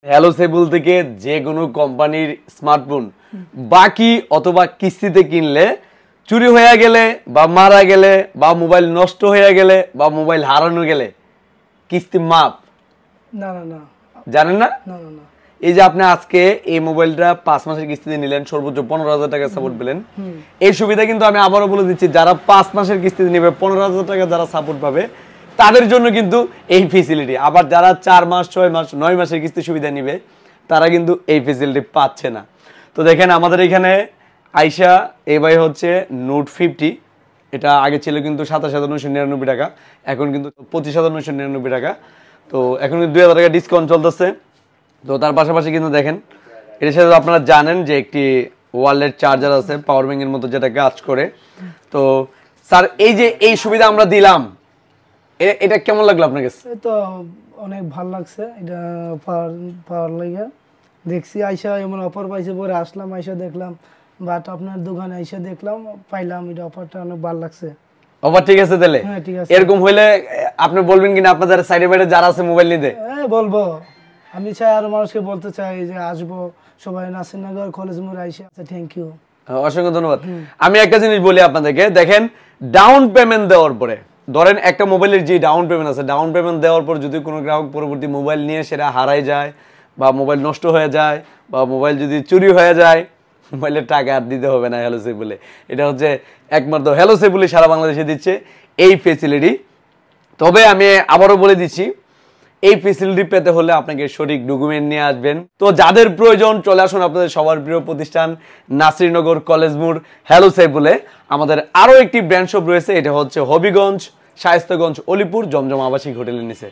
Hello সেবুল থেকে যে কোনো কোম্পানির স্মার্টফোন বাকি অথবা কিস্তিতে কিনলে চুরি হয়ে গেলে বা মারা গেলে বা মোবাইল নষ্ট হয়ে গেলে বা মোবাইল হারানো গেলে কিস্তি মাপ না না না জানেন না? না না না এই যে আপনি আজকে এই মোবাইলটা 5 মাসের কিস্তিতে নিলেন, সর্বোচ্চ 15,000 টাকা সাপোর্ট পেলেন। এই সুবিধা কিন্তু আমি আবারও বলে দিচ্ছি, যারা 5 মাসের কিস্তিতে নেবে 15,000 টাকা যারা সাপোর্ট পাবে তাদের জন্য কিন্তু এই ফেসিলিটি। আবার যারা 4 মাস 6 মাস 9 মাসের কিস্তি সুবিধা নিবে তারা কিন্তু এই ফেসিলিটি পাচ্ছে না। তো দেখেন আমাদের এখানে আইসা এই ভাই হচ্ছে নোট 50, এটা আগে ছিল কিন্তু 27,999 টাকা, এখন কিন্তু 25,999 টাকা। তো এখন কিন্তু 2,000 টাকা ডিসকাউন্ট চলতেছে। তো তার পাশাপাশি কিন্তু দেখেন এর সাথে আপনারা জানেন যে একটি ওয়ালেট চার্জার আছে পাওয়ার ব্যাংকের মতো, যেটা কাজ করে। তো স্যার এই যে এই সুবিধা আমরা দিলাম, এটা কেমন লাগলো আপনার কাছে? এই তো অনেক ভালো লাগছে, এটা পাওয়ার লাগে দেখছি আইসা এমন অফার পাইছে পরে আসলাম, আইসা দেখলাম, বাট আপনার দোকানে আইসা দেখলাম পাইলাম, এটা অফারটা অনেক ভালো লাগছে। অফার ঠিক আছে তাহলে? হ্যাঁ ঠিক আছে। এরকম হইলে আপনি বলবেন কিনা আপনাদের সাইডে বাইরে যারা আছে মোবাইল নিতে? হ্যাঁ বলবো, আমি চাই আর মানুষকে বলতে চাই যে আসবো সবাই নাসিরনগর কলেজ মোড় আইসা। থ্যাংক ইউ, অসংখ্য ধন্যবাদ। আমি একটা জিনিস বলি আপনাদেরকে, দেখেন ডাউন পেমেন্ট দেওয়ার পরে, ধরেন একটা মোবাইলের যে ডাউন পেমেন্ট আছে, ডাউন পেমেন্ট দেওয়ার পর যদি কোনো গ্রাহক পরবর্তী মোবাইল নিয়ে সেটা হারাই যায় বা মোবাইল নষ্ট হয়ে যায় বা মোবাইল যদি চুরি হয়ে যায়, মোবাইলের টাকা আর দিতে হবে না হ্যালো সেবুলে। এটা হচ্ছে একমাত্র হ্যালো সেবুলে সারা বাংলাদেশে দিচ্ছে এই ফেসিলিটি। তবে আমি আবারও বলে দিচ্ছি, এই ফেসিলিটি পেতে হলে আপনাকে সঠিক ডকুমেন্ট নিয়ে আসবেন। তো যাদের প্রয়োজন চলে আসুন আপনাদের সবার প্রিয় প্রতিষ্ঠান নাসিরনগর কলেজ মোড় হ্যালো সেবুলে। আমাদের আরও একটি ব্র্যান্ড শপ রয়েছে, এটা হচ্ছে হবিগঞ্জ, শায়েস্তাগঞ্জ, অলিপুর জমজম আবাসিক হোটেলের নিচে।